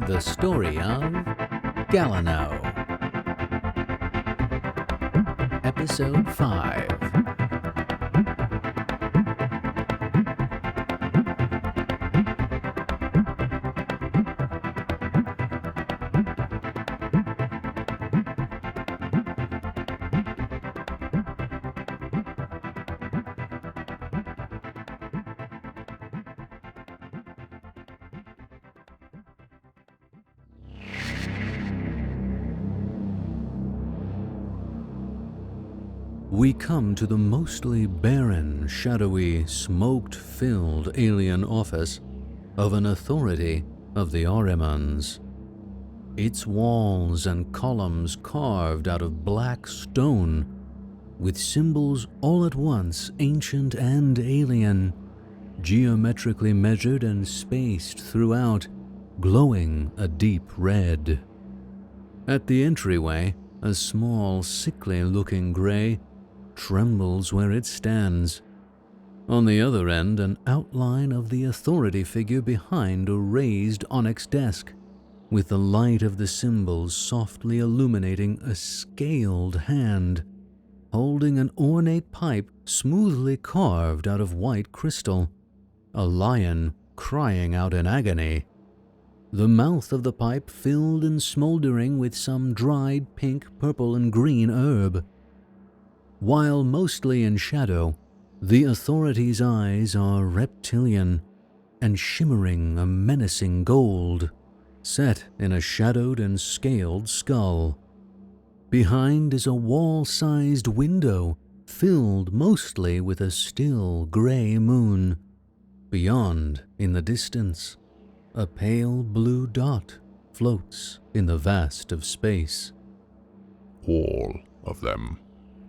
The Story of Gallano. Episode 5. We come to the mostly barren, shadowy, smoke-filled alien office of an authority of the Ahrimans. Its walls and columns carved out of black stone, with symbols all at once ancient and alien, geometrically measured and spaced throughout, glowing a deep red. At the entryway, a small, sickly-looking grey trembles where it stands. On the other end, an outline of the authority figure behind a raised onyx desk, with the light of the symbols softly illuminating a scaled hand, holding an ornate pipe smoothly carved out of white crystal, a lion crying out in agony. The mouth of the pipe filled and smoldering with some dried pink, purple, and green herb. While mostly in shadow, the authority's eyes are reptilian and shimmering a menacing gold, set in a shadowed and scaled skull. Behind is a wall-sized window filled mostly with a still grey moon. Beyond, in the distance, a pale blue dot floats in the vast of space. All of them?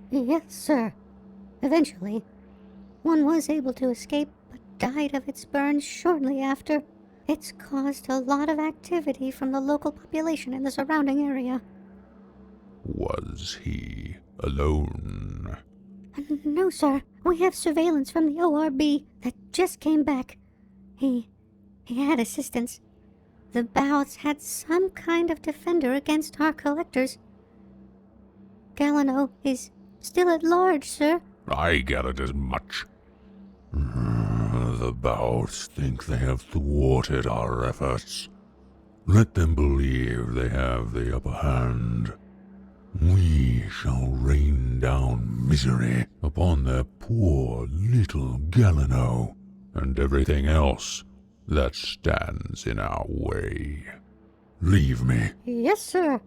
Yes, sir. Eventually, one was able to escape, but died of its burns shortly after. It's caused a lot of activity from the local population in the surrounding area. Was he alone? No, sir. We have surveillance from the ORB that just came back. He had assistance. The Bouts had some kind of defender against our collectors. Gallano is still at large, sir. I gathered as much. The Bouts think they have thwarted our efforts. Let them believe they have the upper hand. We shall rain down misery upon their poor little Gallano and everything else that stands in our way. Leave me. Yes, sir.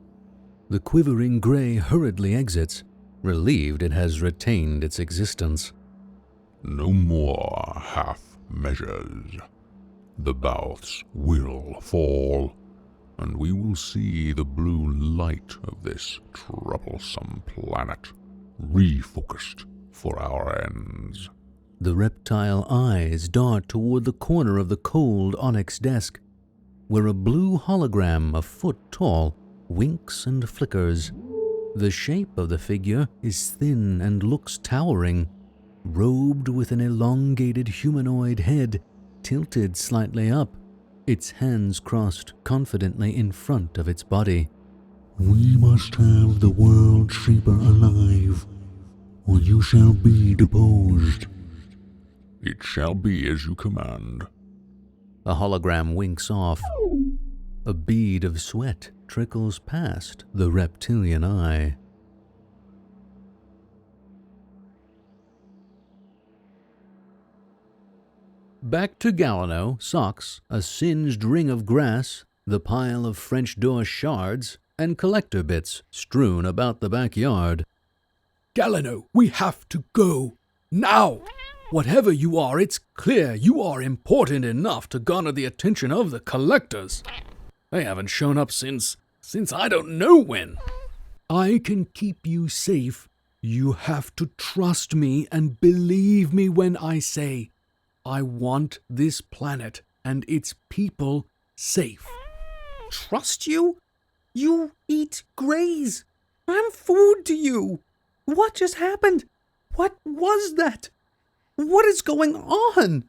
The quivering grey hurriedly exits, relieved it has retained its existence. No more half measures. The Bouts will fall, and we will see the blue light of this troublesome planet refocused for our ends. The reptile eyes dart toward the corner of the cold onyx desk, where a blue hologram a foot tall winks and flickers. The shape of the figure is thin and looks towering, robed with an elongated humanoid head tilted slightly up, its hands crossed confidently in front of its body. We must have the world shaper alive, or you shall be deposed. It shall be as you command. A hologram winks off. A bead of sweat trickles past the reptilian eye. Back to Gallano, socks, a singed ring of grass, the pile of French door shards, and collector bits strewn about the backyard. Gallano, we have to go. Now! Whatever you are, it's clear you are important enough to garner the attention of the collectors. They haven't shown up since I don't know when. I can keep you safe. You have to trust me and believe me when I say, I want this planet and its people safe. Trust you? You eat grays. I'm food to you. What just happened? What was that? What is going on?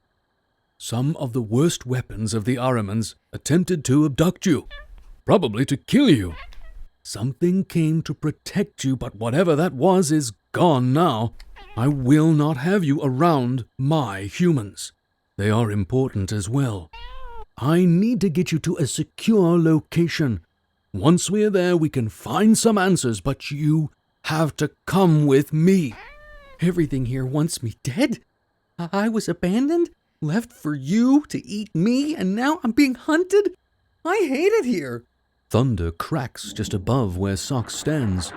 Some of the worst weapons of the Ahrimans attempted to abduct you. probably to kill you. Something came to protect you, but whatever that was is gone now. I will not have you around my humans. They are important as well. I need to get you to a secure location. Once we're there, we can find some answers, but you have to come with me. Everything here wants me dead. I was abandoned, left for you to eat me, and now I'm being hunted? I hate it here. Thunder cracks just above where Socks stands.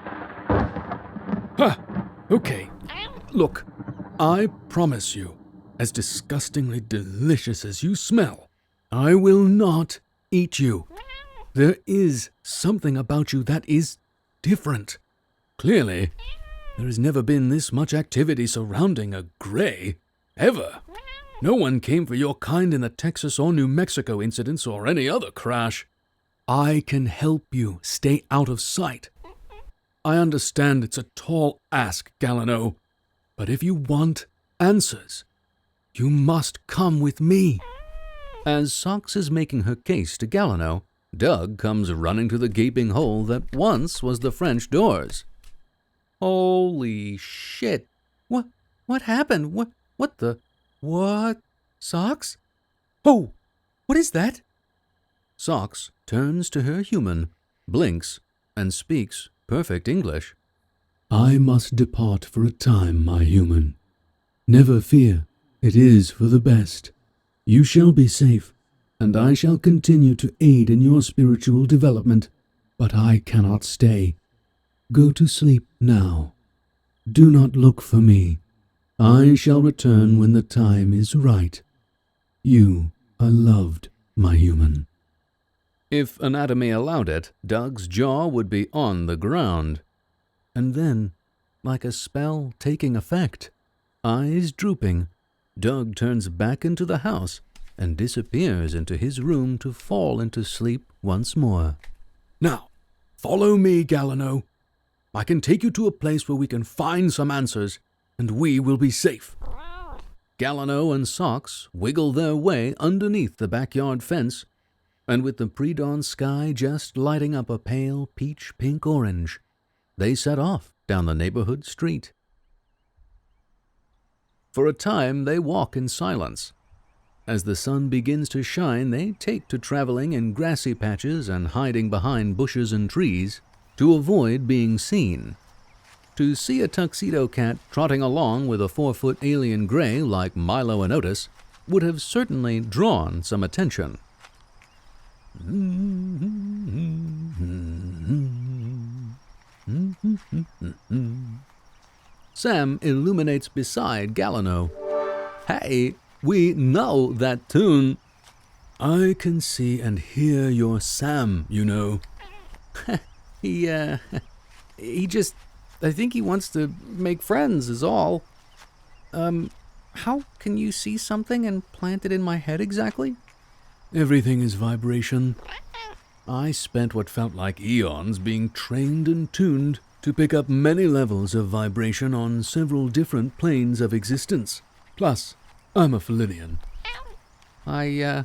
Ha! Okay. Look, I promise you, as disgustingly delicious as you smell, I will not eat you. There is something about you that is different. Clearly, there has never been this much activity surrounding a gray, ever. No one came for your kind in the Texas or New Mexico incidents or any other crash. I can help you stay out of sight. I understand it's a tall ask, Gallano, but if you want answers, you must come with me. As Socks is making her case to Gallano, Doug comes running to the gaping hole that once was the French doors. Holy shit. What happened? What? Socks? Oh, what is that? Socks turns to her human, blinks, and speaks perfect English. I must depart for a time, my human. Never fear, it is for the best. You shall be safe, and I shall continue to aid in your spiritual development, but I cannot stay. Go to sleep now. Do not look for me. I shall return when the time is right. You are loved, my human. If anatomy allowed it, Doug's jaw would be on the ground. And then, like a spell taking effect, eyes drooping, Doug turns back into the house and disappears into his room to fall into sleep once more. Now, follow me, Gallano. I can take you to a place where we can find some answers, and we will be safe. Gallano and Socks wiggle their way underneath the backyard fence, and with the pre-dawn sky just lighting up a pale peach-pink orange, they set off down the neighborhood street. For a time, they walk in silence. As the sun begins to shine, they take to traveling in grassy patches and hiding behind bushes and trees to avoid being seen. To see a tuxedo cat trotting along with a 4-foot alien gray like Milo and Otis would have certainly drawn some attention. Sam illuminates beside Gallano. Hey, we know that tune. I can see and hear your Sam, you know. I think he wants to make friends is all. How can you see something and plant it in my head exactly? Everything is vibration. I spent what felt like eons being trained and tuned to pick up many levels of vibration on several different planes of existence. Plus, I'm a Felinian. I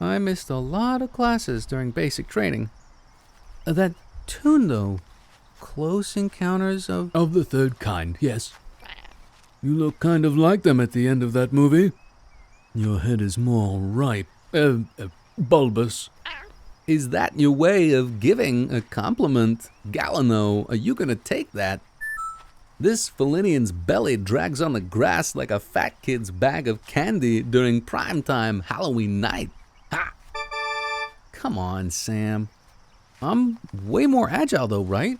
missed a lot of classes during basic training. That tune, though. Close Encounters of... Of the Third Kind, yes. You look kind of like them at the end of that movie. Your head is more ripe, bulbous. Is that your way of giving a compliment? Gallano, are you gonna take that? This Felinian's belly drags on the grass like a fat kid's bag of candy during primetime Halloween night. Ha! Come on, Sam. I'm way more agile though, right?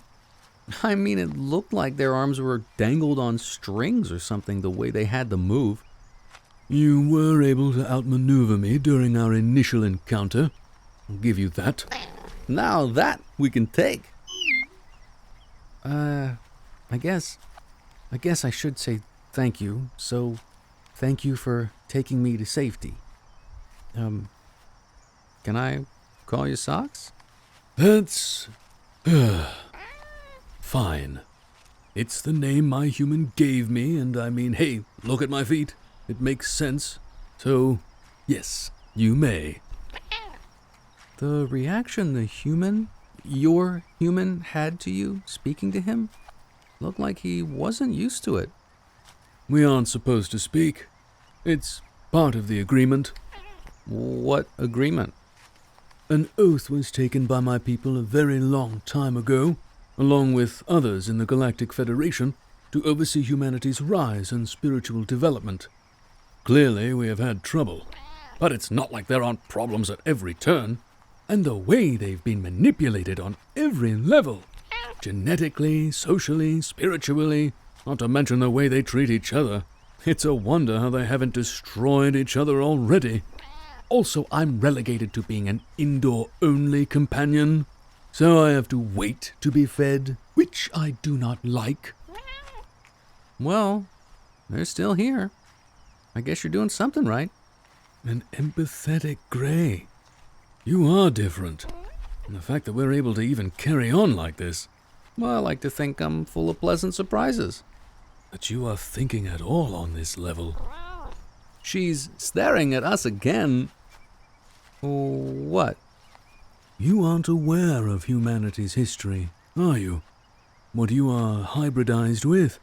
I mean, it looked like their arms were dangled on strings or something the way they had to move. You were able to outmaneuver me during our initial encounter. I'll give you that. Now that we can take. I guess I should say thank you. So, thank you for taking me to safety. Can I call you Socks? That's... fine. It's the name my human gave me, and I mean, hey, look at my feet. It makes sense. So, yes, you may. The reaction your human had to you speaking to him looked like he wasn't used to it. We aren't supposed to speak. It's part of the agreement. What agreement? An oath was taken by my people a very long time ago, along with others in the Galactic Federation, to oversee humanity's rise and spiritual development. Clearly, we have had trouble, but it's not like there aren't problems at every turn, and the way they've been manipulated on every level, genetically, socially, spiritually, not to mention the way they treat each other. It's a wonder how they haven't destroyed each other already. Also, I'm relegated to being an indoor-only companion, so I have to wait to be fed, which I do not like. Well, they're still here. I guess you're doing something right. An empathetic Grey. You are different. And the fact that we're able to even carry on like this. Well, I like to think I'm full of pleasant surprises. That you are thinking at all on this level. She's staring at us again. What? You aren't aware of humanity's history, are you? What you are hybridized with?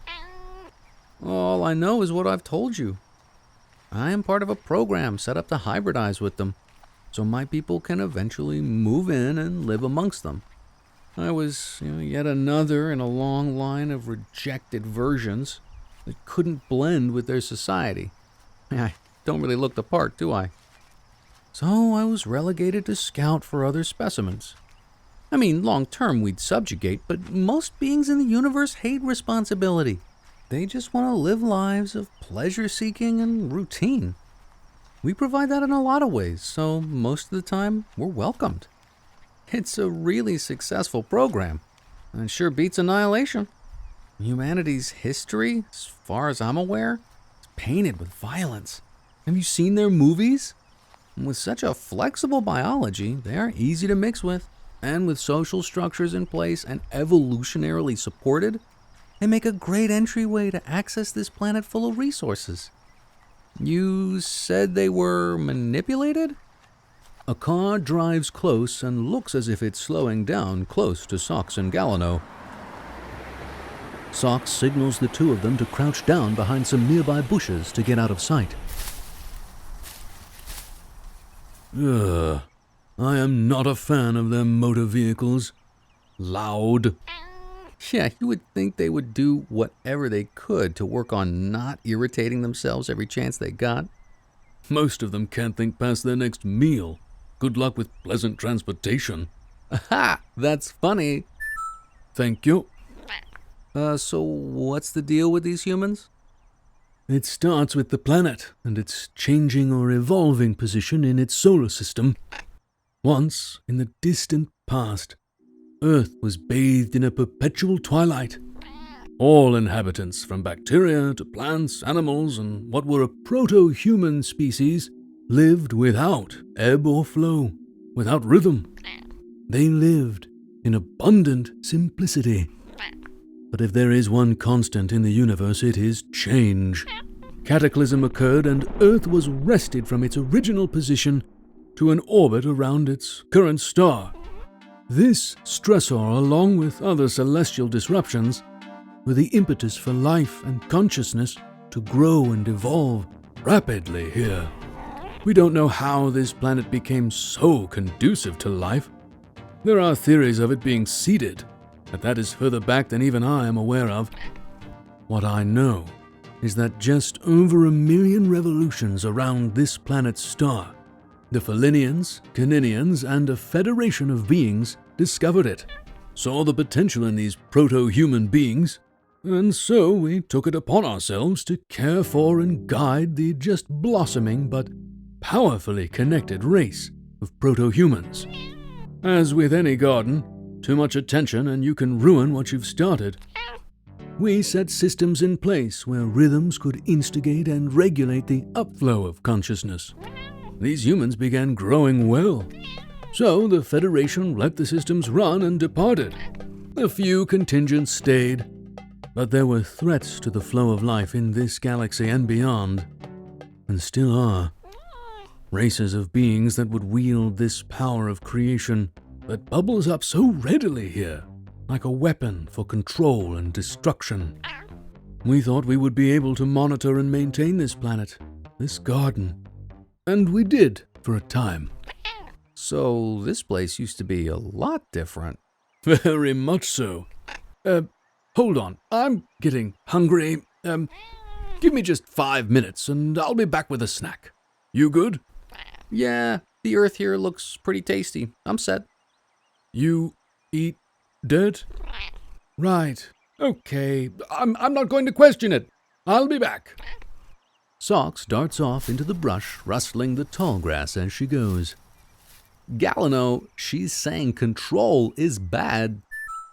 All I know is what I've told you. I am part of a program set up to hybridize with them, so my people can eventually move in and live amongst them. I was yet another in a long line of rejected versions that couldn't blend with their society. I don't really look the part, do I? So I was relegated to scout for other specimens. I mean, long term we'd subjugate, but most beings in the universe hate responsibility. They just want to live lives of pleasure-seeking and routine. We provide that in a lot of ways, so most of the time we're welcomed. It's a really successful program, and sure beats Annihilation. Humanity's history, as far as I'm aware, is painted with violence. Have you seen their movies? With such a flexible biology, they are easy to mix with, and with social structures in place and evolutionarily supported, they make a great entryway to access this planet full of resources. You said they were manipulated? A car drives close and looks as if it's slowing down close to Sox and Gallano. Sox signals the two of them to crouch down behind some nearby bushes to get out of sight. I am not a fan of their motor vehicles. Loud. Yeah, you would think they would do whatever they could to work on not irritating themselves every chance they got. Most of them can't think past their next meal. Good luck with pleasant transportation. Aha! That's funny. Thank you. So what's the deal with these humans? It starts with the planet and its changing or evolving position in its solar system. Once, in the distant past, Earth was bathed in a perpetual twilight. All inhabitants, from bacteria to plants, animals, and what were a proto-human species, lived without ebb or flow, without rhythm. They lived in abundant simplicity. But if there is one constant in the universe, it is change. Cataclysm occurred and Earth was wrested from its original position to an orbit around its current star. This stressor, along with other celestial disruptions, were the impetus for life and consciousness to grow and evolve rapidly here. We don't know how this planet became so conducive to life. There are theories of it being seeded, but that is further back than even I am aware of. What I know is that just over 1 million revolutions around this planet's star, the Felinians, Caninians, and a federation of beings discovered it, saw the potential in these proto-human beings, and so we took it upon ourselves to care for and guide the just blossoming but powerfully connected race of proto-humans. As with any garden, too much attention and you can ruin what you've started. We set systems in place where rhythms could instigate and regulate the upflow of consciousness. These humans began growing well. So the Federation let the systems run and departed. A few contingents stayed, but there were threats to the flow of life in this galaxy and beyond, and still are. Races of beings that would wield this power of creation that bubbles up so readily here, like a weapon for control and destruction. We thought we would be able to monitor and maintain this planet, this garden. And we did, for a time. So this place used to be a lot different. Very much so. Hold on, I'm getting hungry. Give me just 5 minutes and I'll be back with a snack. You good? Yeah, the earth here looks pretty tasty. I'm set. You eat dirt? Right. Okay, I'm not going to question it. I'll be back. Socks darts off into the brush, rustling the tall grass as she goes. Gallano, she's saying control is bad.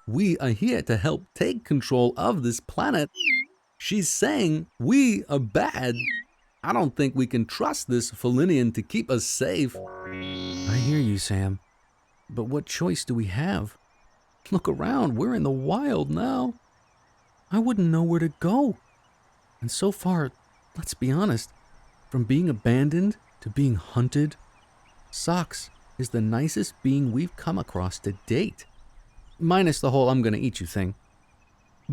We are here to help take control of this planet. She's saying we are bad. I don't think we can trust this Felinian to keep us safe. I hear you, Sam. But what choice do we have? Look around, we're in the wild now. I wouldn't know where to go. And so far, let's be honest, from being abandoned to being hunted, Socks is the nicest being we've come across to date. Minus the whole I'm gonna eat you thing.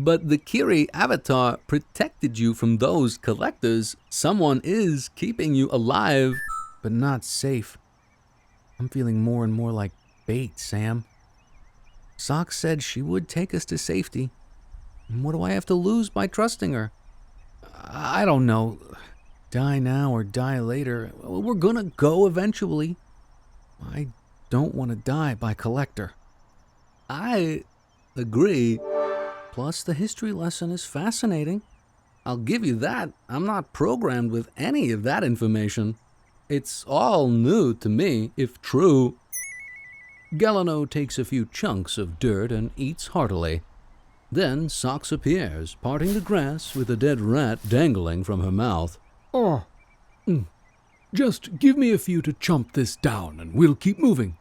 But the Kiri avatar protected you from those collectors. Someone is keeping you alive. But not safe. I'm feeling more and more like bait, Sam. Socks said she would take us to safety. And what do I have to lose by trusting her? I don't know. Die now or die later. We're gonna go eventually. I don't want to die by collector. I agree. Plus, the history lesson is fascinating. I'll give you that. I'm not programmed with any of that information. It's all new to me, if true. Gallano takes a few chunks of dirt and eats heartily. Then Socks appears, parting the grass with a dead rat dangling from her mouth. Just give me a few to chomp this down and we'll keep moving.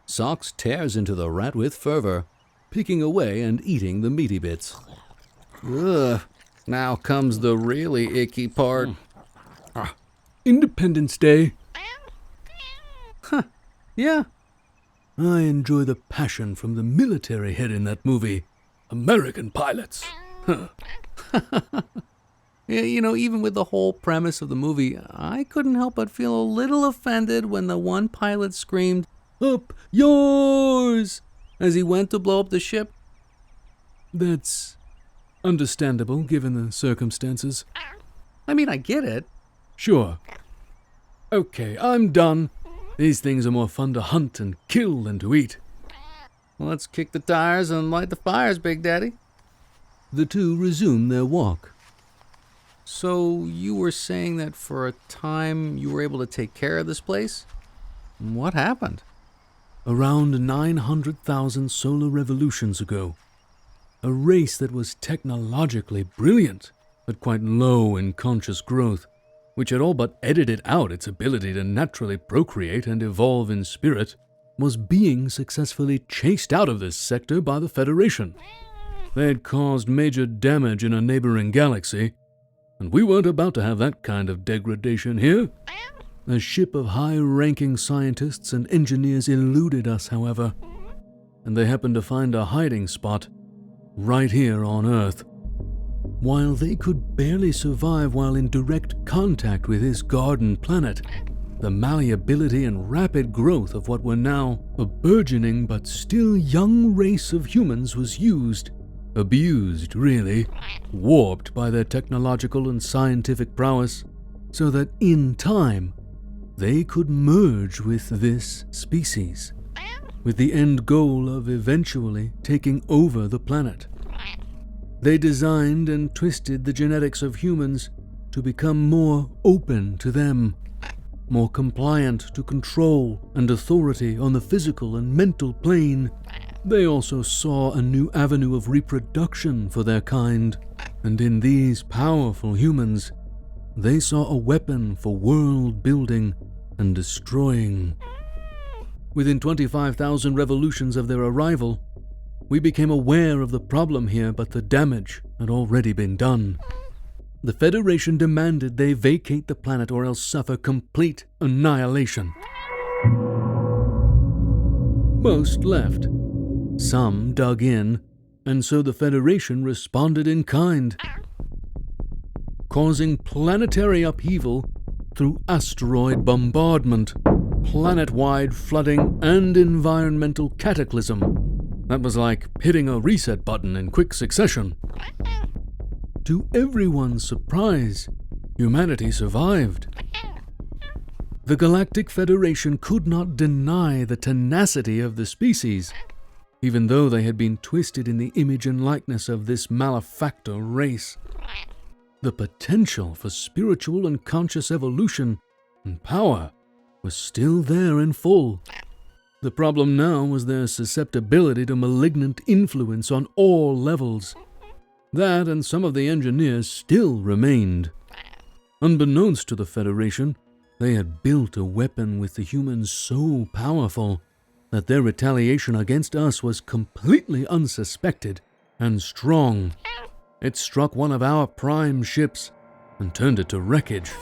Socks tears into the rat with fervor, picking away and eating the meaty bits. Ugh, now comes the really icky part. Independence Day. Yeah. I enjoy the passion from the military head in that movie. American pilots. Yeah, you know, even with the whole premise of the movie, I couldn't help but feel a little offended when the one pilot screamed, "Up yours!" as he went to blow up the ship. That's understandable given the circumstances. I mean, I get it. Sure. Okay, I'm done. These things are more fun to hunt and kill than to eat. Let's kick the tires and light the fires, Big Daddy. The two resume their walk. So you were saying that for a time you were able to take care of this place? What happened? Around 900,000 solar revolutions ago, a race that was technologically brilliant, but quite low in conscious growth, which had all but edited out its ability to naturally procreate and evolve in spirit, was being successfully chased out of this sector by the Federation. They had caused major damage in a neighboring galaxy, and we weren't about to have that kind of degradation here. A ship of high-ranking scientists and engineers eluded us, however, and they happened to find a hiding spot right here on Earth. While they could barely survive while in direct contact with this garden planet, the malleability and rapid growth of what were now a burgeoning but still young race of humans was used, abused really, warped by their technological and scientific prowess, so that in time, they could merge with this species, with the end goal of eventually taking over the planet. They designed and twisted the genetics of humans to become more open to them, more compliant to control and authority on the physical and mental plane. They also saw a new avenue of reproduction for their kind, and in these powerful humans, they saw a weapon for world building and destroying. Within 25,000 revolutions of their arrival, we became aware of the problem here, but the damage had already been done. The Federation demanded they vacate the planet or else suffer complete annihilation. Most left. Some dug in, and so the Federation responded in kind, causing planetary upheaval through asteroid bombardment, planet-wide flooding, and environmental cataclysm. That was like hitting a reset button in quick succession. To everyone's surprise, humanity survived. The Galactic Federation could not deny the tenacity of the species, even though they had been twisted in the image and likeness of this malefactor race. The potential for spiritual and conscious evolution and power was still there in full. The problem now was their susceptibility to malignant influence on all levels. That and some of the engineers still remained. Unbeknownst to the Federation, they had built a weapon with the humans so powerful that their retaliation against us was completely unsuspected and strong. It struck one of our prime ships and turned it to wreckage.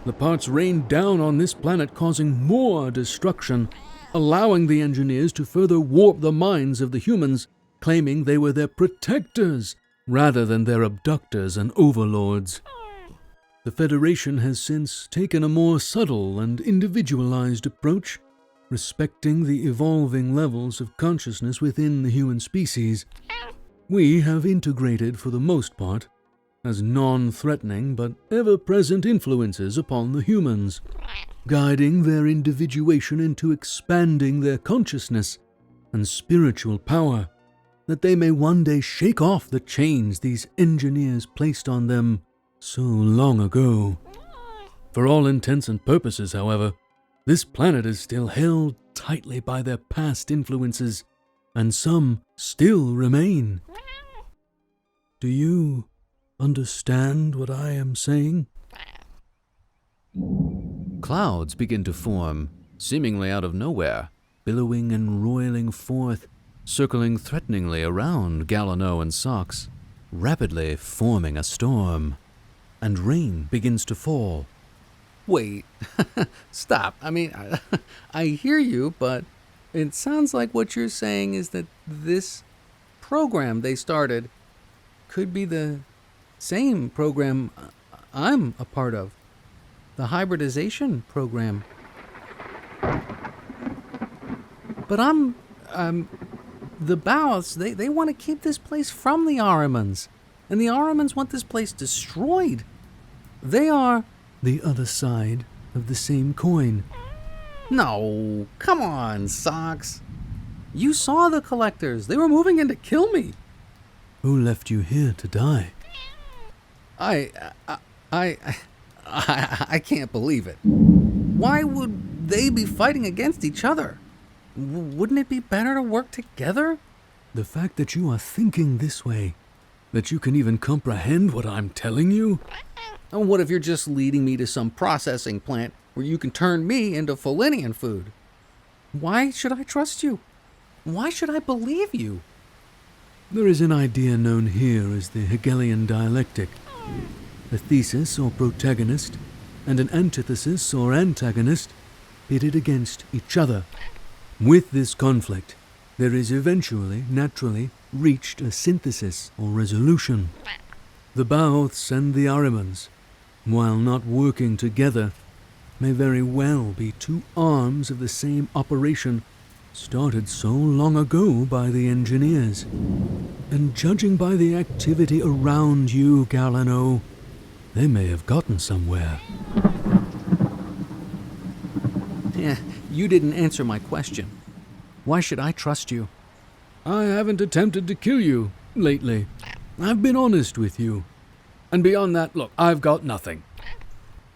The parts rained down on this planet, causing more destruction, allowing the engineers to further warp the minds of the humans, claiming they were their protectors rather than their abductors and overlords. The Federation has since taken a more subtle and individualized approach, respecting the evolving levels of consciousness within the human species. We have integrated, for the most part, as non-threatening but ever-present influences upon the humans, guiding their individuation into expanding their consciousness and spiritual power, that they may one day shake off the chains these engineers placed on them so long ago. For all intents and purposes, however, this planet is still held tightly by their past influences, and some still remain. Do you understand what I am saying? Clouds begin to form, seemingly out of nowhere, billowing and roiling forth, circling threateningly around Gallano and Socks, rapidly forming a storm. And rain begins to fall. Wait, stop. I mean, I hear you, but it sounds like what you're saying is that this program they started could be the same program I'm a part of. The hybridization program. But the Baoths, they want to keep this place from the Ahrimans. And the Ahrimans want this place destroyed. They are the other side of the same coin. No, come on, Socks. You saw the collectors. They were moving in to kill me. Who left you here to die? I can't believe it. Why would they be fighting against each other? Wouldn't it be better to work together? The fact that you are thinking this way, that you can even comprehend what I'm telling you? And what if you're just leading me to some processing plant where you can turn me into Felinian food? Why should I trust you? Why should I believe you? There is an idea known here as the Hegelian dialectic. A thesis or protagonist and an antithesis or antagonist pitted against each other. With this conflict, there is eventually, naturally, reached a synthesis or resolution. The Baoths and the Ahrimans, while not working together, may very well be two arms of the same operation started so long ago by the engineers. And judging by the activity around you, Gallano, they may have gotten somewhere. Yeah, you didn't answer my question. Why should I trust you? I haven't attempted to kill you lately. I've been honest with you. And beyond that, look, I've got nothing.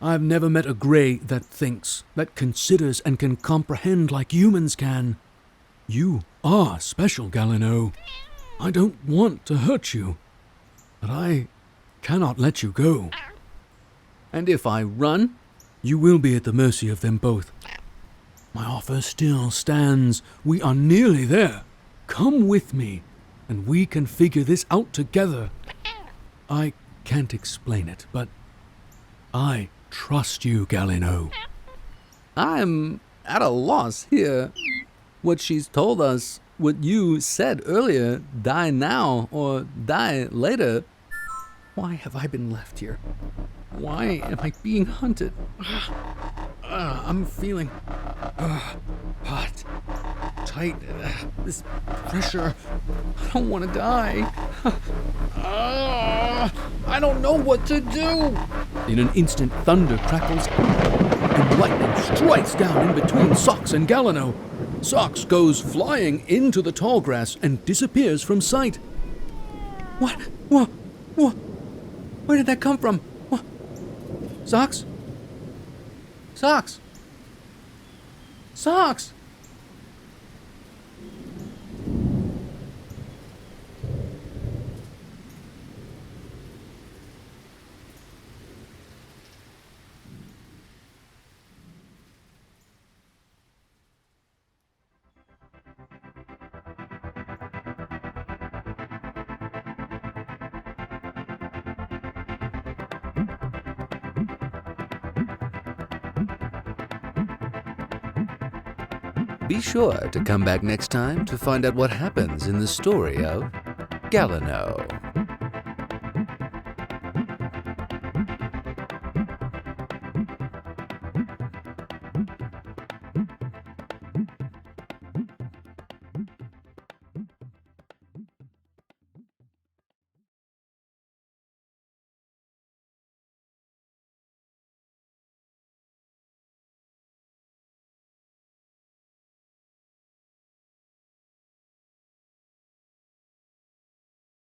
I've never met a Grey that thinks, that considers and can comprehend like humans can. You are special, Gallano. I don't want to hurt you, but I cannot let you go. And if I run? You will be at the mercy of them both. My offer still stands. We are nearly there. Come with me, and we can figure this out together. I can't explain it, but I trust you, Gallano. I'm at a loss here. What she's told us, what you said earlier, die now or die later. Why have I been left here? Why am I being hunted? I'm feeling hot, tight, this pressure. I don't want to die. I don't know what to do. In an instant, thunder crackles and lightning strikes down in between Socks and Gallano. Socks goes flying into the tall grass and disappears from sight. What? Where did that come from? What? Socks? Socks? Socks! Be sure to come back next time to find out what happens in the story of Gallano.